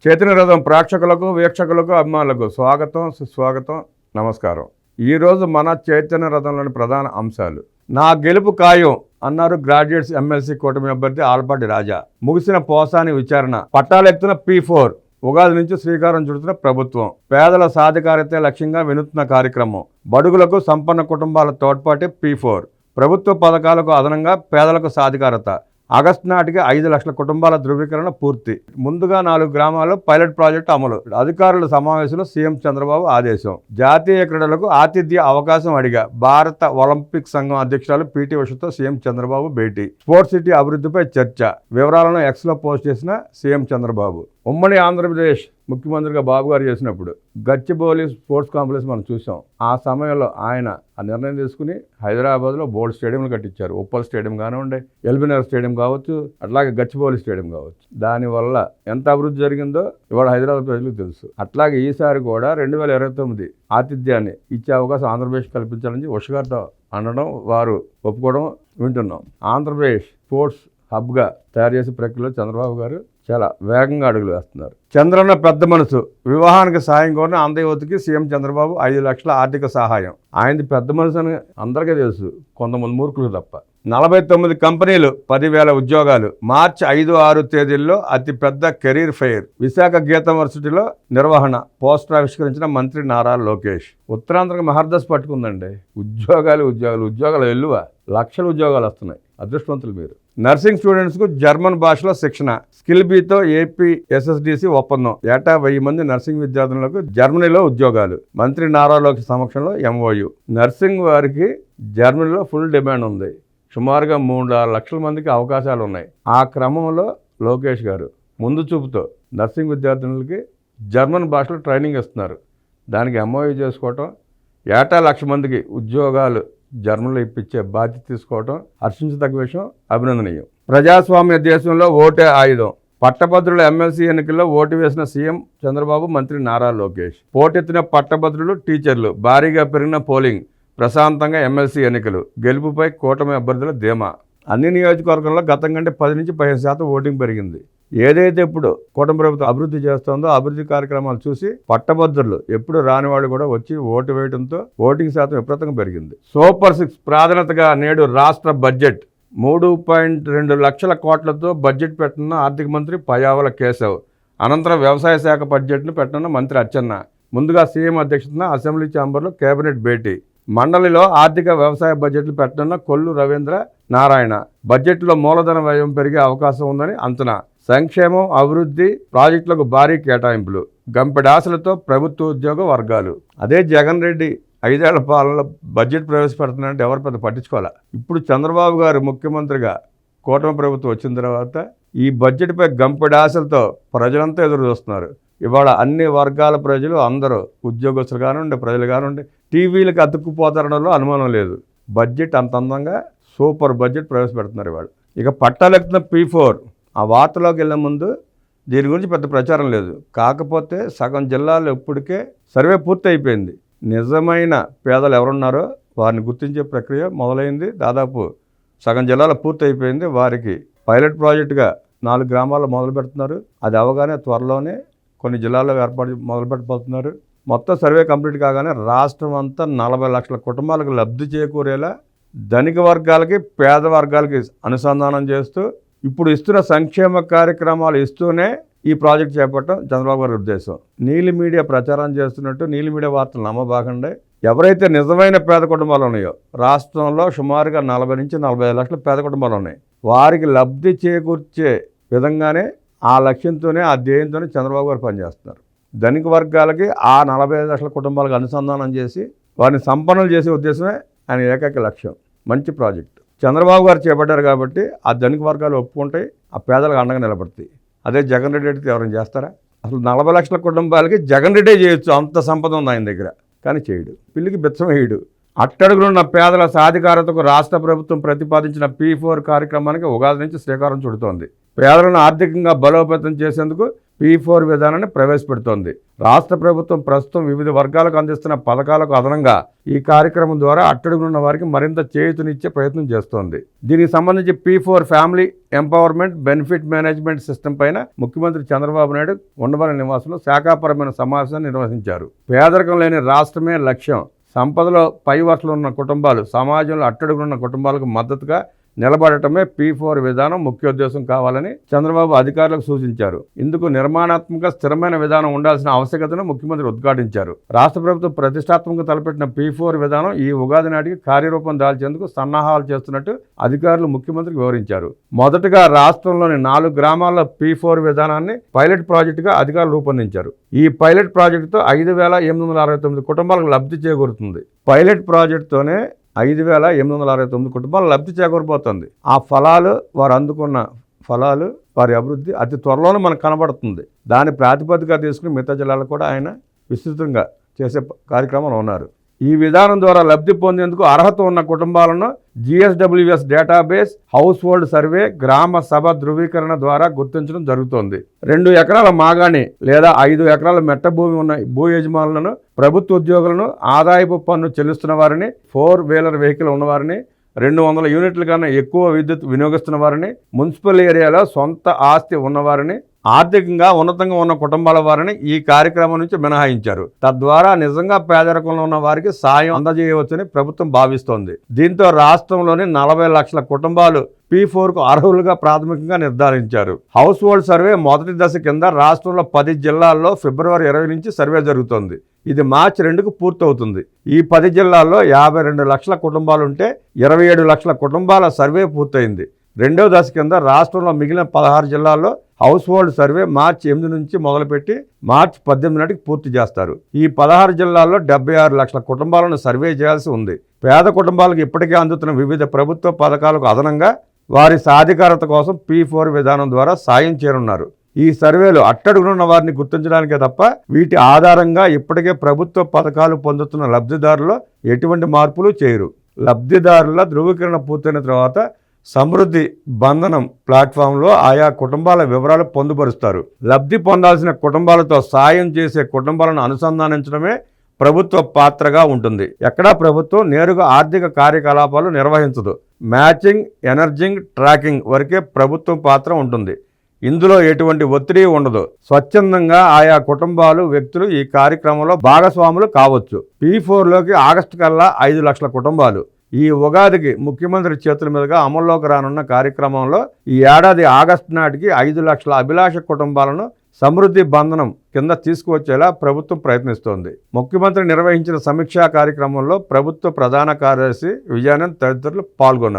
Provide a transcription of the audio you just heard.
చైతన్య రథం ప్రేక్షకులకు వీక్షకులకు అభిమానులకు స్వాగతం సుస్వాగతం నమస్కారం. ఈరోజు మన చైతన్య రథంలోని ప్రధాన అంశాలు. నా గెలుపు ఖాయం అన్నారు గ్రాడ్యుయేట్స్ ఎమ్మెల్సీ కూటమి అభ్యర్థి ఆలపాటి రాజా. ముగిసిన పోసాని విచారణ. పట్టాలెత్తున P4. ఉగాది నుంచి శ్రీకారం చుడుతున్న ప్రభుత్వం. పేదల సాధికారతే లక్ష్యంగా వినూత్న కార్యక్రమం. బడుగులకు సంపన్న కుటుంబాల తోడ్పాటే P4. ప్రభుత్వ పథకాలకు అదనంగా పేదలకు సాధికారత. ఆగస్టు నాటికి 5 లక్షల కుటుంబాల ధృవీకరణ పూర్తి. ముందుగా 4 గ్రామాల్లో పైలట్ ప్రాజెక్టు అమలు. అధికారుల సమావేశంలో సీఎం చంద్రబాబు ఆదేశం. జాతీయ క్రీడలకు ఆతిథ్య అవకాశం అడిగా. భారత ఒలింపిక్ సంఘం అధ్యక్షురాలు PT ఉషతో సీఎం చంద్రబాబు భేటీ. స్పోర్ట్స్ సిటీ అభివృద్ధిపై చర్చ. వివరాలను ఎక్స్లో పోస్ట్ చేసిన సీఎం చంద్రబాబు. ఉమ్మడి ఆంధ్రప్రదేశ్ ముఖ్యమంత్రిగా బాబు గారు చేసినప్పుడు గచ్చిబౌలి స్పోర్ట్స్ కాంప్లెక్స్ మనం చూసాం. ఆ సమయంలో ఆయన ఆ నిర్ణయం తీసుకుని హైదరాబాద్లో బోల్డ్ స్టేడియంలు కట్టించారు. ఉప్పల్ స్టేడియం కానివ్వండి, ఎల్బీనగర్ స్టేడియం కావచ్చు, అట్లాగే గచ్చిబౌలి స్టేడియం కావచ్చు. దానివల్ల ఎంత అభివృద్ధి జరిగిందో ఇవాళ హైదరాబాద్ ప్రజలకు తెలుసు. అట్లాగే ఈసారి కూడా 2029 ఆతిథ్యాన్ని ఇచ్చే అవకాశం ఆంధ్రప్రదేశ్ కల్పించాలని ఉష గారితో అనడం, వారు ఒప్పుకోవడం వింటున్నాం. ఆంధ్రప్రదేశ్ స్పోర్ట్స్ హబ్గా తయారు చేసే ప్రక్రియలో చంద్రబాబు గారు చాలా వేగంగా అడుగులు వేస్తున్నారు. చంద్రన్న పెద్ద మనసు. వివాహానికి సాయం కోరిన ఆంధ్ర యువతకి సీఎం చంద్రబాబు 5 లక్షల ఆర్థిక సహాయం. ఆయనది పెద్ద మనసు అని అందరికీ తెలుసు, కొంతమంది మూర్ఖులు తప్ప. 49 కంపెనీలు, 10,000 ఉద్యోగాలు. మార్చి 5, 6 తేదీల్లో అతిపెద్ద కెరీర్ ఫెయిర్. విశాఖ గీతం యూనివర్సిటీలో నిర్వహణ. పోస్టర్ ఆవిష్కరించిన మంత్రి నారా లోకేష్. ఉత్తరాంధ్రకు మహర్దశ పట్టుకుందండి. ఉద్యోగాలు ఎల్లువ లక్షల ఉద్యోగాలు వస్తున్నాయి. అదృష్టవంతులు మీరు. నర్సింగ్ స్టూడెంట్స్కు జర్మన్ భాషలో శిక్షణ. స్కిల్ బీతో ఏపీ SSDC ఒప్పందం. ఏటా 1000 మంది నర్సింగ్ విద్యార్థులకు జర్మనీలో ఉద్యోగాలు. మంత్రి నారా లోకేష్ సమక్షంలో MOU. నర్సింగ్ వారికి జర్మనీలో ఫుల్ డిమాండ్ ఉంది. సుమారుగా 3-6 లక్షల మందికి అవకాశాలు ఉన్నాయి. ఆ క్రమంలో లోకేష్ గారు ముందు చూపుతో నర్సింగ్ విద్యార్థులకి జర్మన్ భాషలో ట్రైనింగ్ ఇస్తున్నారు. దానికి MOU చేసుకోవటం, ఏటా 1,00,000 మందికి ఉద్యోగాలు జర్మనీలో ఇప్పించే బాధ్యత తీసుకోవడం హర్షించదగ్గ విషయం, అభినందనీయం. ప్రజాస్వామ్య దేశంలో ఓటే ఆయుధం. పట్టభద్రుల ఎమ్మెల్సీ ఎన్నికల్లో ఓటు వేసిన సీఎం చంద్రబాబు, మంత్రి నారా లోకేష్. పోటెత్తిన పట్టభద్రులు, టీచర్లు. భారీగా పెరిగిన పోలింగ్. ప్రశాంతంగా ఎమ్మెల్సీ ఎన్నికలు. గెలుపుపై కూటమి అభ్యర్థుల ధీమా. అన్ని నియోజకవర్గాల్లో గతం కంటే 10 నుంచి 15% ఓటింగ్ పెరిగింది. ఏదైతే ఇప్పుడు కూటమి ప్రభుత్వం అభివృద్ధి చేస్తుందో అభివృద్ధి కార్యక్రమాలు చూసి పట్టభద్రులు, ఎప్పుడు రాని వాళ్ళు కూడా వచ్చి ఓటు వేయడంతో ఓటింగ్ శాతం విపరీతంగా పెరిగింది. సూపర్ 6 ప్రాధాన్యతగా నేడు రాష్ట్ర బడ్జెట్. 3.2 లక్షల కోట్లతో బడ్జెట్ పెట్టనున్న ఆర్థిక మంత్రి పయ్యావుల కేశవ్. అనంతరం వ్యవసాయ శాఖ బడ్జెట్ను పెట్టనున్న మంత్రి అచ్చెన్న. ముందుగా సీఎం అధ్యక్షతన అసెంబ్లీ ఛాంబర్లో కేబినెట్ భేటీ. మండలిలో ఆర్థిక వ్యవసాయ బడ్జెట్లు పెట్టనున్న కొల్లు రవీంద్ర నారాయణ. బడ్జెట్లో మూలధన వ్యయం పెరిగే అవకాశం ఉందని అంచనా. సంక్షేమం, అభివృద్ధి ప్రాజెక్టులకు భారీ కేటాయింపులు. గంపెడాశలతో ప్రభుత్వ ఉద్యోగ వర్గాలు. అదే జగన్ రెడ్డి 5 ఏళ్ల పాలనలో బడ్జెట్ ప్రవేశపెడుతున్నారంటే ఎవరు పెద్ద పట్టించుకోవాలి. ఇప్పుడు చంద్రబాబు గారు ముఖ్యమంత్రిగా కూటమి ప్రభుత్వం వచ్చిన తర్వాత ఈ బడ్జెట్పై గంపెడాశలతో ప్రజలంతా ఎదురు చూస్తున్నారు. ఇవాళ అన్ని వర్గాల ప్రజలు, అందరూ ఉద్యోగస్తులు కానివ్వండి, ప్రజలు కానివ్వండి, టీవీలకు అతుక్కుపోతారనలో అనుమానం లేదు. బడ్జెట్ అంత అందంగా సూపర్ బడ్జెట్ ప్రవేశపెడుతున్నారు ఇవాళ. ఇక పట్టాలెక్కుతున్న P4. ఆ వార్తలోకి వెళ్ళే ముందు దీని గురించి పెద్ద ప్రచారం లేదు. కాకపోతే సగం జిల్లాలో ఇప్పటికే సర్వే పూర్తి అయిపోయింది. నిజమైన పేదలు ఎవరున్నారో వారిని గుర్తించే ప్రక్రియ మొదలైంది. దాదాపు సగం జిల్లాలో పూర్తి అయిపోయింది. వారికి పైలట్ ప్రాజెక్టుగా 4 గ్రామాల్లో మొదలు పెడుతున్నారు. అది అవగానే త్వరలోనే కొన్ని జిల్లాల్లో మొదలు పెట్టబోతున్నారు. మొత్తం సర్వే కంప్లీట్ కాగానే రాష్ట్రం అంతా 40 లక్షల కుటుంబాలకు లబ్ధి చేకూరేలా ధనిక వర్గాలకి, పేద వర్గాలకి అనుసంధానం చేస్తూ ఇప్పుడు ఇస్తున్న సంక్షేమ కార్యక్రమాలు ఇస్తూనే ఈ ప్రాజెక్ట్ చేపట్టడం చంద్రబాబు గారి ఉద్దేశం. నీలి మీడియా ప్రచారం చేస్తున్నట్టు నీలి మీడియా వార్తలు నమ్మబాకండి. ఎవరైతే నిజమైన పేద కుటుంబాలు ఉన్నాయో, రాష్ట్రంలో సుమారుగా 40 నుంచి 45 లక్షల పేద కుటుంబాలు ఉన్నాయి. వారికి లబ్ధి చేకూర్చే విధంగానే, ఆ లక్ష్యంతోనే, ఆ ధ్యేయంతోనే చంద్రబాబు గారు పనిచేస్తున్నారు. ధనిక వర్గాలకి ఆ 45 లక్షల కుటుంబాలకు అనుసంధానం చేసి వారిని సంపన్నులు చేసే ఉద్దేశమే ఆయన ఏకైక లక్ష్యం. మంచి ప్రాజెక్టు చంద్రబాబు గారు చేపట్టారు కాబట్టి ఆ ధనిక వర్గాలు ఒప్పుకుంటాయి, ఆ పేదలకు అండగా నిలబడతాయి. అదే జగన్ రెడ్డి అయితే ఎవరైనా చేస్తారా? అసలు 40 లక్షల కుటుంబాలకి జగన్ రెడ్డే చేయొచ్చు, అంత సంపద ఉంది ఆయన దగ్గర. కానీ చేయడు, పిల్లికి బిచ్చం వేయడు. అట్టడుగులున్న పేదల సాధికారతకు రాష్ట్ర ప్రభుత్వం ప్రతిపాదించిన P4 కార్యక్రమానికి ఉగాది నుంచి శ్రీకారం చుడుతోంది. పేదలను ఆర్థికంగా బలోపేతం చేసేందుకు P4 విధానాన్ని ప్రవేశపెడుతోంది. రాష్ట్ర ప్రభుత్వం ప్రస్తుతం వివిధ వర్గాలకు అందిస్తున్న పథకాలకు అదనంగా ఈ కార్యక్రమం ద్వారా అట్టడుగున్న వారికి మరింత చేయూతనిచ్చే ప్రయత్నం చేస్తోంది. దీనికి సంబంధించి P4 family empowerment benefit management system పైన ముఖ్యమంత్రి చంద్రబాబు నాయుడు ఉండవల్లి నివాసంలో శాఖాపరమైన సమావేశాన్ని నిర్వహించారు. పేదరికం లేని రాష్ట్రమే లక్ష్యం, సంపదలో పై వరుసలో ఉన్న కుటుంబాలు సమాజంలో అట్టడుగున్న కుటుంబాలకు మద్దతుగా నిలబడటమే P4 విధానం ముఖ్యోద్దేశం కావాలని చంద్రబాబు అధికారులకు సూచించారు. ఇందుకు నిర్మాణాత్మక స్థిరమైన విధానం ఉండాల్సిన ఆవశ్యకతను ముఖ్యమంత్రి ఉద్ఘాటించారు. రాష్ట్ర ప్రభుత్వం ప్రతిష్టాత్మకంగా తలపెట్టిన P4 విధానం ఈ ఉగాది నాటికి కార్యరూపం దాల్చేందుకు సన్నాహాలు చేస్తున్నట్టు అధికారులు ముఖ్యమంత్రికి వివరించారు. మొదటగా రాష్ట్రంలోని 4 గ్రామాల్లో P4 విధానాన్ని పైలట్ ప్రాజెక్టుగా అధికారులు రూపొందించారు. ఈ పైలట్ ప్రాజెక్టుతో 5,869 కుటుంబాలకు లబ్ధి చేకూరుతుంది. పైలట్ ప్రాజెక్టుతోనే 5,869 కుటుంబాలు లబ్ధి చేకూరబోతోంది. ఆ ఫలాలు వారు అందుకున్న ఫలాలు వారి అభివృద్ధి అతి త్వరలోనే మనకు కనబడుతుంది. దాని ప్రాతిపదికగా తీసుకుని మిగతా జిల్లాలు కూడా ఆయన విస్తృతంగా చేసే కార్యక్రమంలో ఉన్నారు. ఈ విధానం ద్వారా లబ్ధి పొందేందుకు అర్హత ఉన్న కుటుంబాలను GSWS database, house hold survey, గ్రామ సభ ధృవీకరణ ద్వారా గుర్తించడం జరుగుతోంది. 2 ఎకరాల మాగాణి లేదా 5 ఎకరాల మెట్ట భూమి ఉన్న భూ యజమానులను, ప్రభుత్వ ఉద్యోగులను, ఆదాయపు పన్ను చెల్లిస్తున్న వారిని, 4 వీలర్ వెహికల్ ఉన్నవారిని, 200 యూనిట్ల కన్నా ఎక్కువ విద్యుత్ వినియోగిస్తున్న వారిని, మున్సిపల్ ఏరియాలో సొంత ఆస్తి ఉన్నవారిని, ఆర్థికంగా ఉన్నతంగా ఉన్న కుటుంబాల వారిని ఈ కార్యక్రమం నుంచి మినహాయించారు. తద్వారా నిజంగా పేదరికంలో ఉన్న వారికి సాయం అందజేయవచ్చని ప్రభుత్వం భావిస్తోంది. దీంతో రాష్ట్రంలోని 40 లక్షల కుటుంబాలు P4కు అర్హులుగా ప్రాథమికంగా నిర్ధారించారు. హౌస్ హోల్డ్ సర్వే మొదటి దశ కింద రాష్ట్రంలో 10 జిల్లాల్లో ఫిబ్రవరి 20 నుంచి సర్వే జరుగుతోంది. ఇది మార్చి 2కు పూర్తవుతుంది. ఈ 10 జిల్లాల్లో 52 లక్షల కుటుంబాలుంటే 27 లక్షల కుటుంబాల సర్వే పూర్తయింది. రెండవ దశ కింద రాష్ట్రంలో మిగిలిన 16 జిల్లాల్లో హౌస్ హోల్డ్ సర్వే మార్చి 8 నుంచి మొదలుపెట్టి మార్చి 18 నాటికి పూర్తి చేస్తారు. ఈ 16 జిల్లాల్లో 76 లక్షల కుటుంబాలను సర్వే చేయాల్సి ఉంది. పేద కుటుంబాలకు ఇప్పటికే అందుతున్న వివిధ ప్రభుత్వ పథకాలకు అదనంగా వారి సాధికారత కోసం P4 విధానం ద్వారా సాయం చేరున్నారు. ఈ సర్వేలు అట్టడుగునున్న వారిని గుర్తించడానికే తప్ప వీటి ఆధారంగా ఇప్పటికే ప్రభుత్వ పథకాలు పొందుతున్న లబ్ధిదారుల్లో ఎటువంటి మార్పులు చేయరు. లబ్ధిదారుల ధృవీకరణ పూర్తయిన తర్వాత సమృద్ధి బంధనం ప్లాట్ఫామ్లో ఆయా కుటుంబాల వివరాలు పొందుపరుస్తారు. లబ్ధి పొందాల్సిన కుటుంబాలతో సాయం చేసే కుటుంబాలను అనుసంధానించడమే ప్రభుత్వ పాత్రగా ఉంటుంది. ఎక్కడా ప్రభుత్వం నేరుగా ఆర్థిక కార్యకలాపాలు నిర్వహించదు. మ్యాచింగ్, ఎనర్జింగ్, ట్రాకింగ్ వరకే ప్రభుత్వం పాత్ర ఉంటుంది. ఇందులో ఎటువంటి ఒత్తిడి ఉండదు. స్వచ్ఛందంగా ఆయా కుటుంబాలు, వ్యక్తులు ఈ కార్యక్రమంలో భాగస్వాములు కావచ్చు. P4లోకి ఆగస్టు కల్లా 5 లక్షల కుటుంబాలు. ఈ ఉగాదికి ముఖ్యమంత్రి చేతుల మీదుగా అమల్లోకి రానున్న కార్యక్రమంలో ఈ ఏడాది ఆగస్టు నాటికి 5 లక్షల అభిలాష కుటుంబాలను సమృద్ధి బంధనం కింద తీసుకువచ్చేలా ప్రభుత్వం ప్రయత్నిస్తోంది. ముఖ్యమంత్రి నిర్వహించిన సమీక్షా కార్యక్రమంలో ప్రభుత్వ ప్రధాన కార్యదర్శి విజయానంద్ తదితరులు పాల్గొన్నారు.